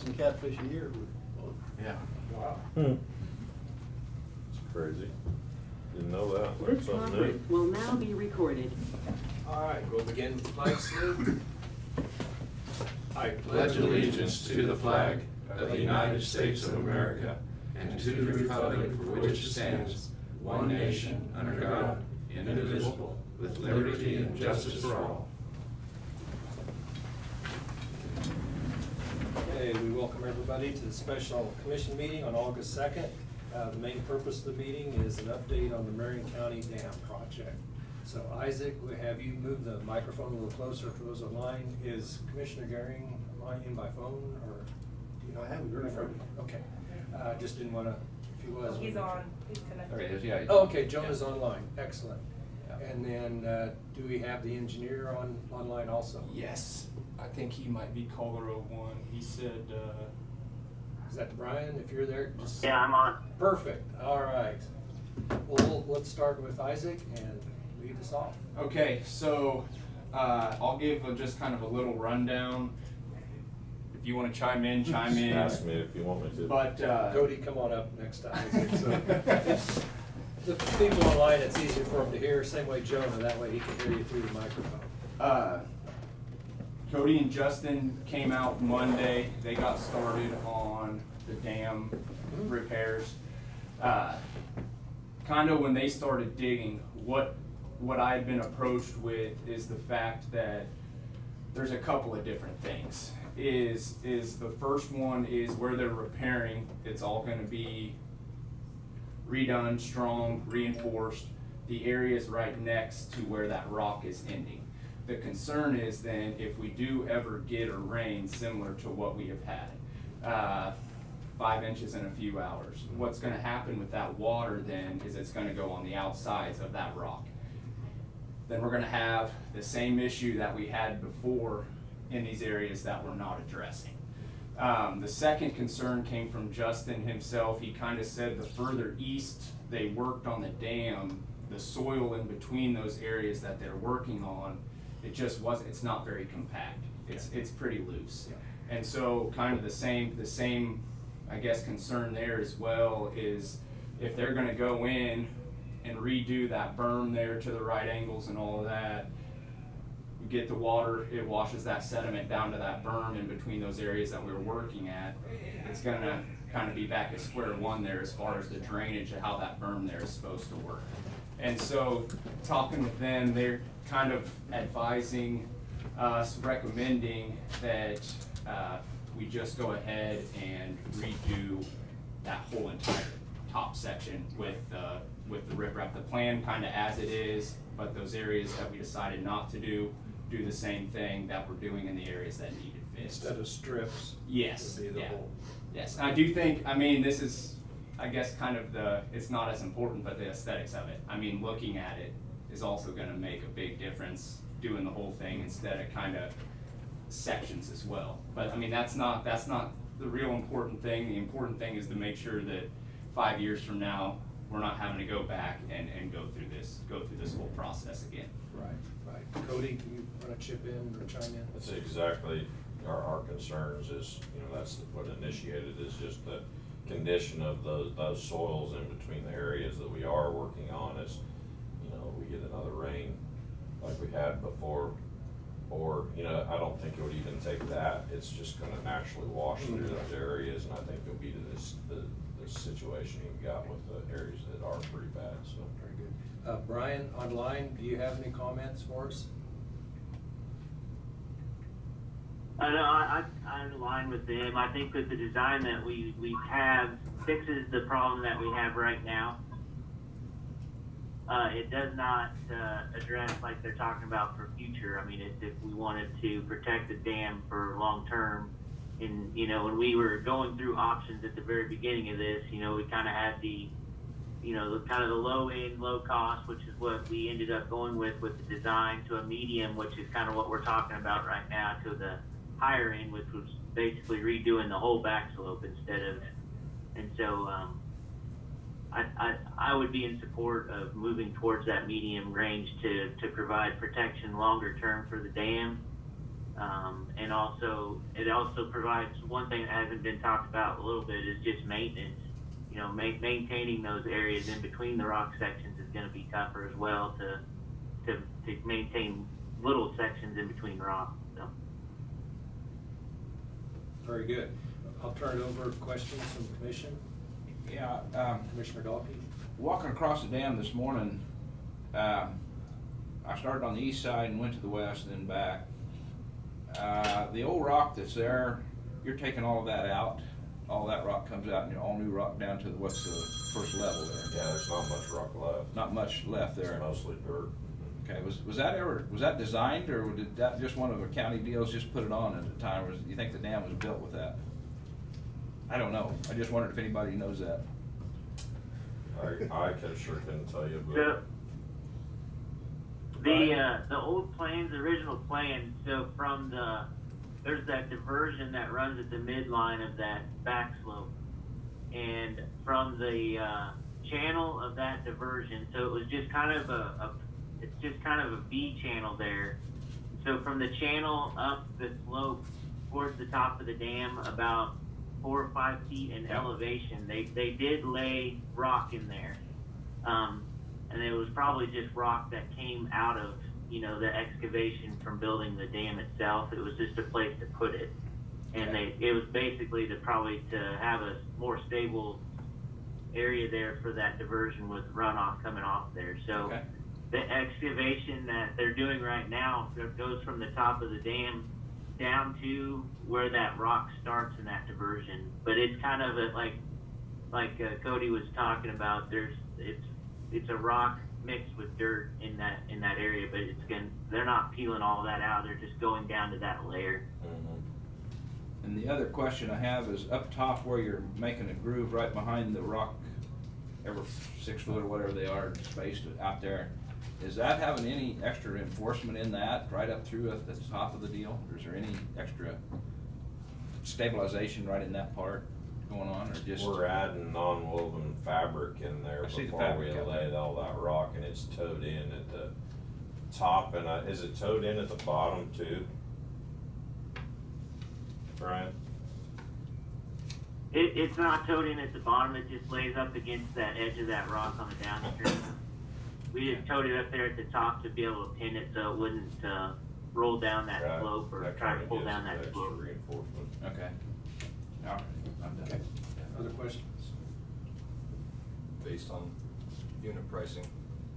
1,000 catfish a year. Yeah. Wow. It's Crazy. Didn't know that. This Something new. conference will now be recorded. All right, we'll begin with the flag salute. I Pledge allegiance to the flag of the United States of America and to the republic for which it stands, one nation, under God, indivisible, with liberty and justice for all. Okay, we welcome everybody to the special commission meeting on August 2nd. The main purpose of the meeting is an update on the Marion County Dam project. So Isaac, we have you move the microphone a little closer for those online. Is Commissioner Garing in by phone, or do you know? I haven't heard from him. Okay, just didn't want to, if he was. He's on, he's connected. There he is, yeah. Oh, okay, Jonah's online, excellent. And then, do we have the engineer online also? Yes, I think he might be caller 01. He said, Is that Brian, if you're there? Just Yeah, I'm on. Perfect, all right. Well, let's start with Isaac and lead us off. okay, so I'll give just kind of a little rundown. If you want to chime in, chime in. Ask me if you want me to. But Cody, come on up next to Isaac. So, the people online, it's easier for them to hear, same way Jonah, that way he can hear you through the microphone. Cody and Justin came out Monday. They got started on the dam repairs. Kind of when they started digging, what I had been approached with is the fact that there's a couple of different things. Is the first one is where they're repairing, it's all gonna be redone, strong, reinforced, the areas right next to where that rock is ending. The concern is then if we do ever get a rain similar to what we have had, 5 inches in a few hours, what's gonna happen with that water then is it's gonna go on the outsides of that rock. Then we're gonna have the same issue that we had before in these areas that we're not addressing. The second concern came from Justin himself. He kind of said the further east they worked on the dam, the soil in between those areas that they're working on, it just wasn't, it's not very compact. It's pretty loose. Yeah. And so kind of the same, I guess, concern there as well is if they're gonna go in and redo that berm there to the right angles and all of that, you get the water, it washes that sediment down to that berm in between those areas that we were working at. It's gonna kind of be back at square one there as far as the drainage and how that berm there is supposed to work. And so talking with them, they're kind of advising us, recommending that we just go ahead and redo that whole entire top section with the riprap. The plan kind of as it is, but those areas that we decided not to do the same thing that we're doing in the areas that needed fixed. Instead of strips. Yes, Would be the yeah. whole. Yes, I do think, I mean, this is, I guess, kind of it's not as important, but the aesthetics of it. I mean, looking at it is also gonna make a big difference doing the whole thing instead of kind of sections as well. But I mean, that's not the real important thing. The important thing is to make sure that 5 years from now, we're not having to go back and go through this whole process again. Right. Cody, do you want to chip in or chime in? That's exactly our concerns is, that's what initiated is just the condition of those soils in between the areas that we are working on is, we get another rain like we had before, or, I don't think it would even take that. It's just gonna naturally wash through those areas, and I think it'll be to the situation you've got with the areas that are pretty bad, so. Very good. Brian, online, do you have any comments for us? No, I'm in line with them. I think that the design that we have fixes the problem that we have right now. It does not address, like they're talking about, for future. I mean, if we wanted to protect the dam for long term, and when we were going through options at the very beginning of this, we kind of had the kind of the low end, low cost, which is what we ended up going with the design, to a medium, which is kind of what we're talking about right now, to the higher end, which was basically redoing the whole back slope instead of, and so I would be in support of moving towards that medium range to provide protection longer term for the dam. And also, it also provides, one thing that hasn't been talked about a little bit is just maintenance. You know, maintaining those areas in between the rock sections is gonna be tougher as well to maintain little sections in between rocks, so. Very good. I'll turn it over to questions from the commission. Yeah, Commissioner Dalkey? walking across the dam this morning, I started on the east side and went to the west and then back. The old rock that's there, you're taking all of that out, all that rock comes out and all new rock down to what's the first level there? Yeah, there's not much rock left. Not much left It's there. mostly dirt. Okay, was that designed, or did that just one of the county deals just put it on at the time, or do you think the dam was built with that? I don't know, I just wondered if anybody knows that. I sure couldn't tell you, The, but. the old plans, the original plans, so from there's that diversion that runs at the midline of that back slope. And from the channel of that diversion, so it was just kind of it's just kind of a V channel there. So from the channel up the slope towards the top of the dam, about 4 or 5 feet in elevation, they did lay rock in there. And it was probably just rock that came out of, you know, the excavation from building the dam itself. It was just a place to put it. And it was basically to have a more stable area there for that diversion with runoff coming off there. So Okay. the excavation that they're doing right now goes from the top of the dam down to where that rock starts in that diversion. But it's kind of like Cody was talking about. It's a rock mixed with dirt in that area, but they're not peeling all that out. They're just going down to that layer. And the other question I have is up top where you're making a groove right behind the rock, every 6 foot or whatever they are spaced out there. Is that having any extra enforcement in that right up through at the top of the deal? Or is there any extra stabilization right in that part going on, or just? We're adding non-woven fabric in there I see the before fabric we out lay there. all that rock, and it's towed in at the top, and is it towed in at the bottom too? Brian? It's not towed in at the bottom. It just lays up against that edge of that rock on the downstream. We just towed it up there at the top to be able to pin it so it wouldn't roll down that Right. slope or That try to kinda pull gives down it that extra slope. reinforcement. Okay. All right, I'm done. Okay. Other questions? Based on unit pricing,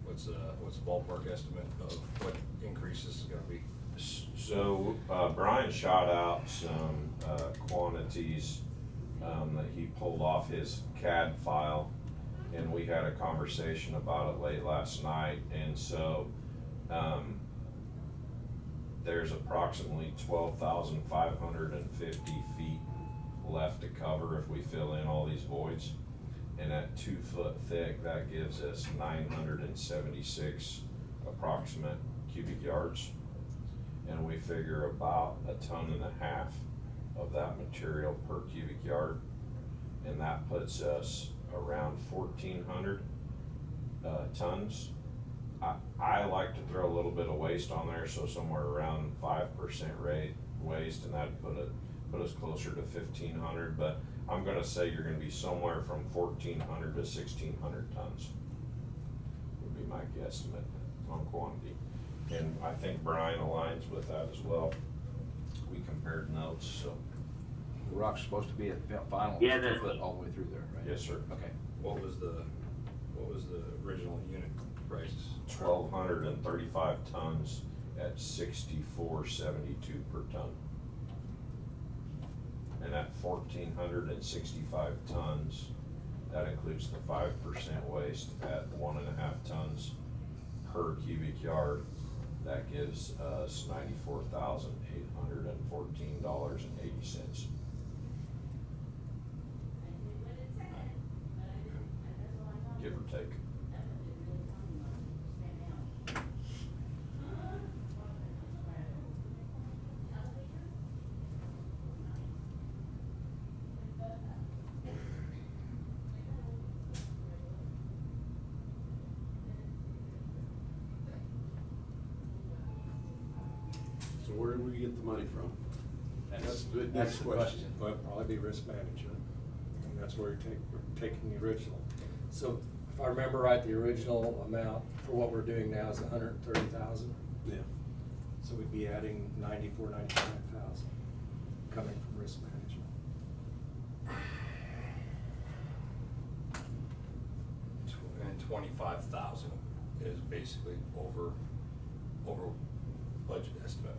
what's the ballpark estimate of what increases is gonna be? So, Brian shot out some, quantities, that he pulled off his CAD file, and we had a conversation about it late last night, and so, there's approximately 12,550 feet left to cover if we fill in all these voids. And at 2 foot thick, that gives us 976 approximate cubic yards. And we figure about 1.5 tons of that material per cubic yard. And that puts us around 1,400 tons. I like to throw a little bit of waste on there, so somewhere around 5% rate waste, and that'd put us closer to 1,500. But I'm gonna say you're gonna be somewhere from 1,400 to 1,600 tons. Would be my guesstimate on quantity. And I think Brian aligns with that as well. We compared notes, so. The rock's supposed to be at the final Yeah, 2 foot all the way through there, right? Yes, sir. Okay. What was the original unit price? 1,235 tons at $64.72 per ton. And at 1,465 tons, that includes the 5% waste at 1.5 tons per cubic yard. That gives us $94,814.80. Give or take. So where did we get the money from? That's the that's next the question. question. Well, it'd probably be risk management, and that's where we're taking the original. So if I remember right, the original amount for what we're doing now is 130,000. Yeah. So we'd be adding 95,000 coming from risk management. And 25,000 is basically over budget estimate.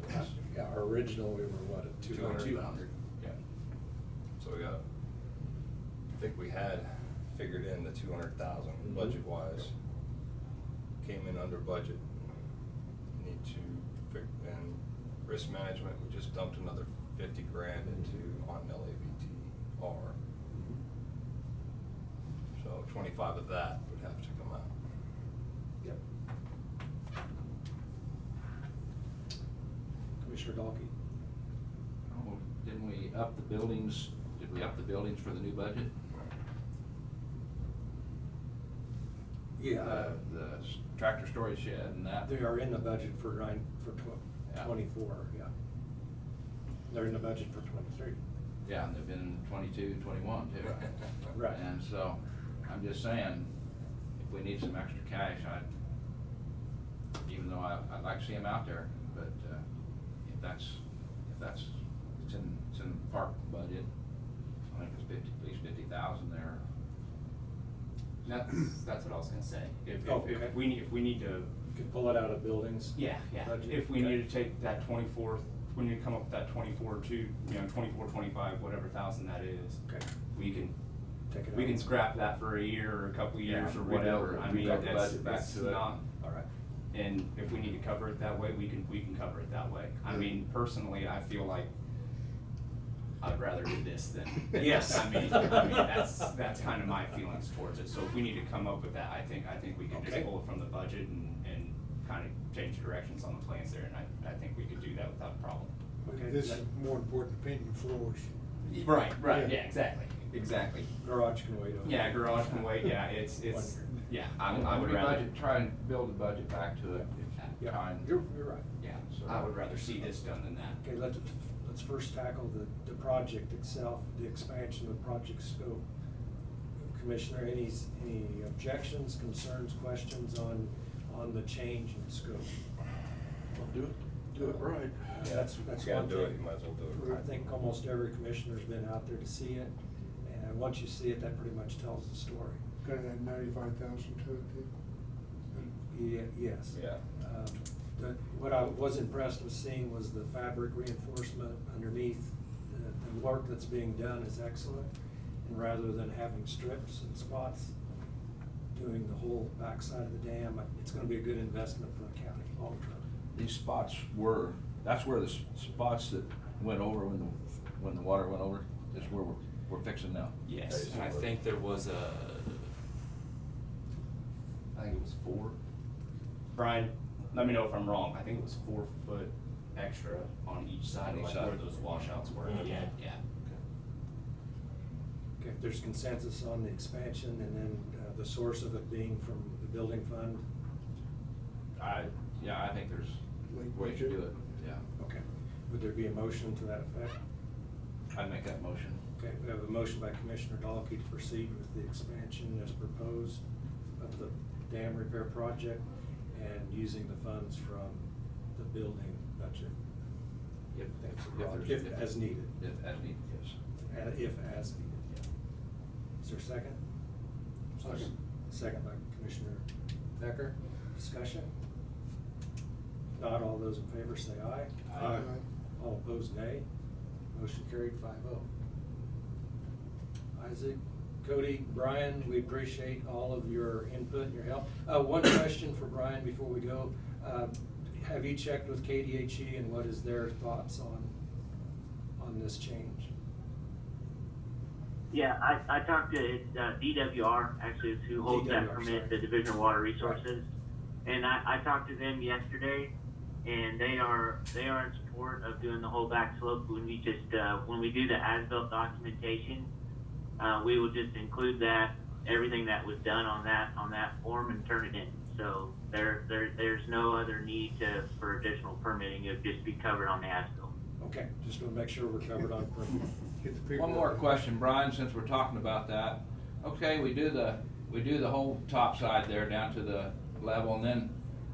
Yeah, our original, we were what, at 200? 200, yeah. So we got, I think we had figured in the 200,000 Mhm. budget wise. Came in under budget. Need to and risk management, we just dumped another 50 grand into on LAVTR. So 25 of that would have to come out. Yep. Commissioner Dalkey? Oh, didn't we up the buildings, did we up the buildings for the new budget? Yeah. The tractor storage shed and that? They are in the budget for Yeah. 24, yeah. They're in the budget for 23. Yeah, and they've been in 22, 21 too. Right. And so, I'm just saying, if we need some extra cash, even though I'd like to see them out there, but, it's in the park budget, I think it's at least 50,000 there. That's what I was gonna say. Oh, okay. If we need to, Could pull it out of buildings? yeah, Budget, if we okay. need to take that 24, we need to come up with that 24 to, 24, 25, whatever thousand that is. Okay. We can Take it out. We can scrap that for a year or a couple of years Yeah, or rebuild whatever. it, I mean, rebuild the that's, budget back it's to it. not, All right. and if we need to cover it that way, we can cover it that way. I mean, personally, I feel like I'd rather do this than Yes. I mean, that's kind of my feelings towards it. So if we need to come up with that, I think we can Okay. just pull it from the budget and kind of change directions on the plans there, and I think we could do that without a problem. Okay. This is more important than painting floors. Right, Yeah. yeah, exactly. Garage can wait over. Yeah, garage can wait, yeah, it's, yeah, I would rather. Try and build the budget back to it if Yeah, time. you're right. Yeah, So- I would rather see this done than that. Okay, let's first tackle the project itself, the expansion of the project scope. Commissioner, any objections, concerns, questions on the change in scope? Well, do it right. Yeah, that's You one gotta do it, thing. you might as well do it I right. think almost every commissioner's been out there to see it, and once you see it, that pretty much tells the story. Gotta add 95,000 to it, too. Yes. Yeah. What I was impressed with seeing was the fabric reinforcement underneath. The work that's being done is excellent, and rather than having strips and spots, doing the whole backside of the dam, it's gonna be a good investment for the county long term. These spots that's where the spots that went over when the water went over, is where we're fixing now. Yes, and I think there was I think it was 4. Brian, let me know if I'm wrong. I think it was 4 foot extra on each side On of each like side. where those washouts were. Mhm. Yeah. Okay, if there's consensus on the expansion, and then the source of it being from the building fund, I think there's ways to do it, yeah. okay. Would there be a motion to that effect? I'd make that motion. Okay, we have a motion by Commissioner Dalkey to proceed with the expansion as proposed of the dam repair project and using the funds from the building budget. If If as needed. If as needed, yes. If as needed. Is there a second? Second. Second by Commissioner Becker. Discussion? Not all those in favor say aye. Aye. All opposed, nay. Motion carried 5-0. Isaac, Cody, Brian, we appreciate all of your input and your help. One question for Brian before we go. Have you checked with KDHE, and what is their thoughts on this change? Yeah, I talked to DWR, actually, is who holds that DWR, permit, sorry. the Division of Water Resources. And I talked to them yesterday, and they are in support of doing the whole back slope. When we do the as-built documentation, we will just include everything that was done on that form and turn it in. So there's no other need for additional permitting. It would just be covered on the as-built. Okay, just want to make sure we're covered on perimeter. Get the people. One more question, Brian, since we're talking about that. Okay, we do the whole top side there down to the level, and then,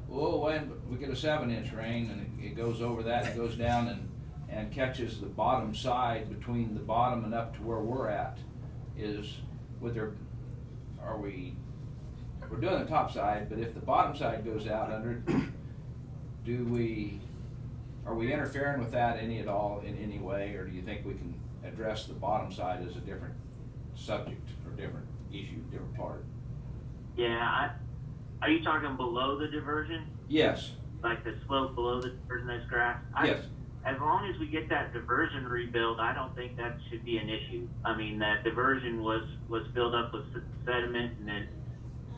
we get a 7-inch rain, and it goes over that, and it goes down and catches the bottom side between the bottom and up to where we're at. We're doing the top side, but if the bottom side goes out under it, are we interfering with that at all in any way, or do you think we can address the bottom side as a different subject or different issue, different part? Yeah, are you talking below the diversion? Yes. Like the slope below the diversion that's grass? Yes. As long as we get that diversion rebuilt, I don't think that should be an issue. I mean, that diversion was filled up with sediment, and then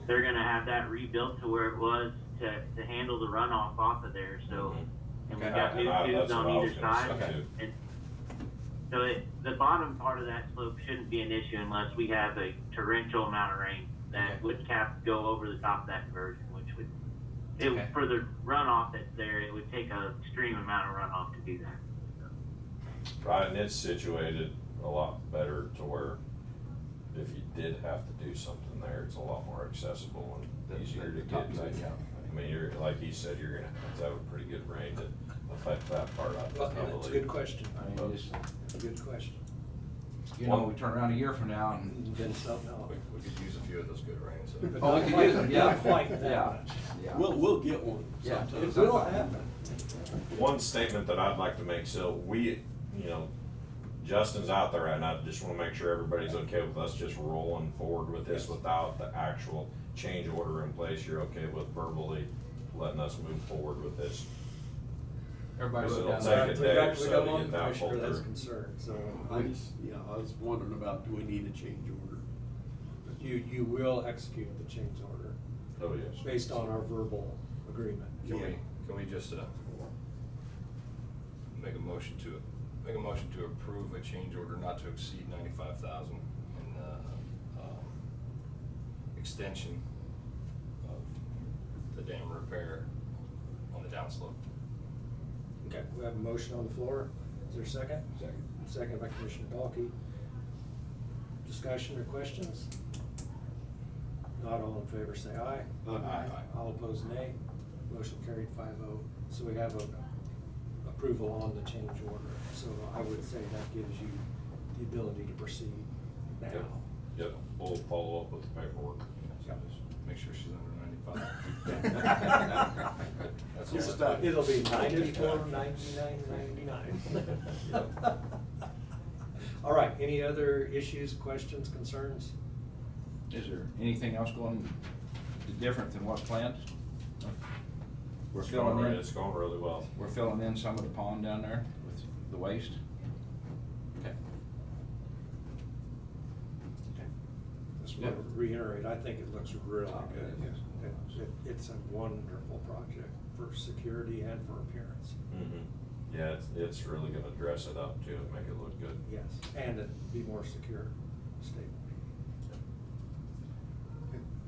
they're gonna have that rebuilt to where it was to handle the runoff off of there, so. And we Okay. got new And tubes that's on what I was either gonna side. say, too. And so the bottom part of that slope shouldn't be an issue unless we have a torrential amount of rain that Okay. would go over the top of that diversion, which would, Okay. for the runoff that's there, it would take an extreme amount of runoff to do that. Right, and it's situated a lot better to where if you did have to do something there, it's a lot more accessible and easier to top get side, to. yeah. I mean, you're, like he said, you're gonna have to have a pretty good rain to affect that part, I Well, believe. that's a good question. I mean, just, A good question. we turn around a year from now and. Then something else. We could use a few of those good rains. But Oh, we not could quite- use them, yeah. Not quite that Yeah. much. Yeah. We'll get one Yeah. sometime. It will happen. One statement that I'd like to make, so Justin's out there, and I just wanna make sure everybody's okay with us just rolling forward with this Yes. without the actual change order in place. You're okay with verbally letting us move forward with this? Everybody's It'll down take there. a We day got or so one to get that commissioner pulled that's through. concerned, so I was wondering about, do we need a change order? you will execute the change order Oh, yes. based on our verbal agreement. Can we just, make a motion to approve a change order not to exceed 95,000 in, extension of the dam repair on the downslope? Okay, we have a motion on the floor. Is there a second? Second. Second by Commissioner Balke. Discussion or questions? Not all in favor, say aye. Aye. All opposed, nay. Motion carried 5-0. So we have a approval on the change order. So I would say that gives you the ability to proceed now. Yep, we'll follow up with the paperwork. Yep. Make sure she's under 95. That's all. Just about. It'll be 94, 99, 99. All right, any other issues, questions, concerns? Is there anything else going different than what's planned? We're It's filling going, in, it's going really well. we're filling in some of the pond down there with the waste? Okay. Okay. Just want to reiterate, I think it looks really good. Yes. It's a wonderful project for security and for appearance. Yeah, it's really gonna dress it up too and make it look good. Yes, and it'd be more secure, stable.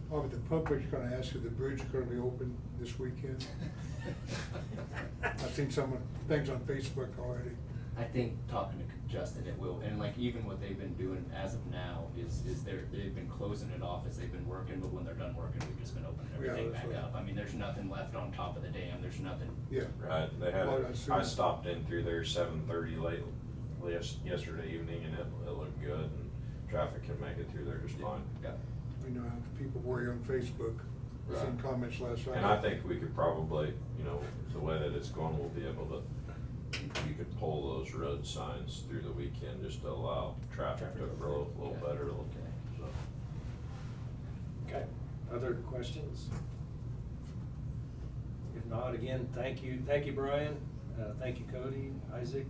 Probably the public's gonna ask if the bridge is gonna be open this weekend. I've seen some things on Facebook already. I think talking to Justin, it will, and like even what they've been doing as of now is they've been closing it off as they've been working, but when they're done working, we've just been opening Yeah, everything that's back right. up. I mean, there's nothing left on top of the dam, there's nothing. Yeah. Right, they had, Well, that's I true. stopped in through there 7:30 yesterday evening, and it looked good, and traffic can make it through there just fine. Yeah. We know how the people worry on Facebook. I've seen Right. comments last night. And I think we could probably, the way that it's going, we'll be able to, you could pull those road signs through the weekend just to allow traffic to flow a little better, so. Okay, other questions? If not, again, thank you, Brian, thank you, Cody, Isaac,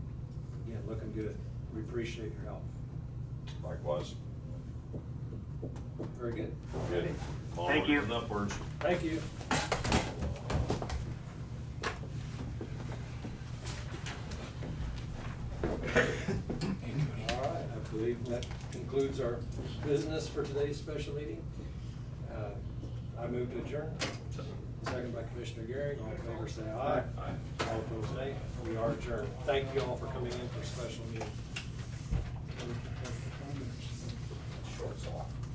again, looking good, we appreciate your help. Likewise. Very good. Good. Thank you. Onwards and upwards. Thank you. All right, I believe that concludes our business for today's special meeting. I move to adjourn. Second by Commissioner Gehring, all in favor say aye. Aye. All opposed, nay. We are adjourned. Thank you all for coming in for a special meeting. Shorts off.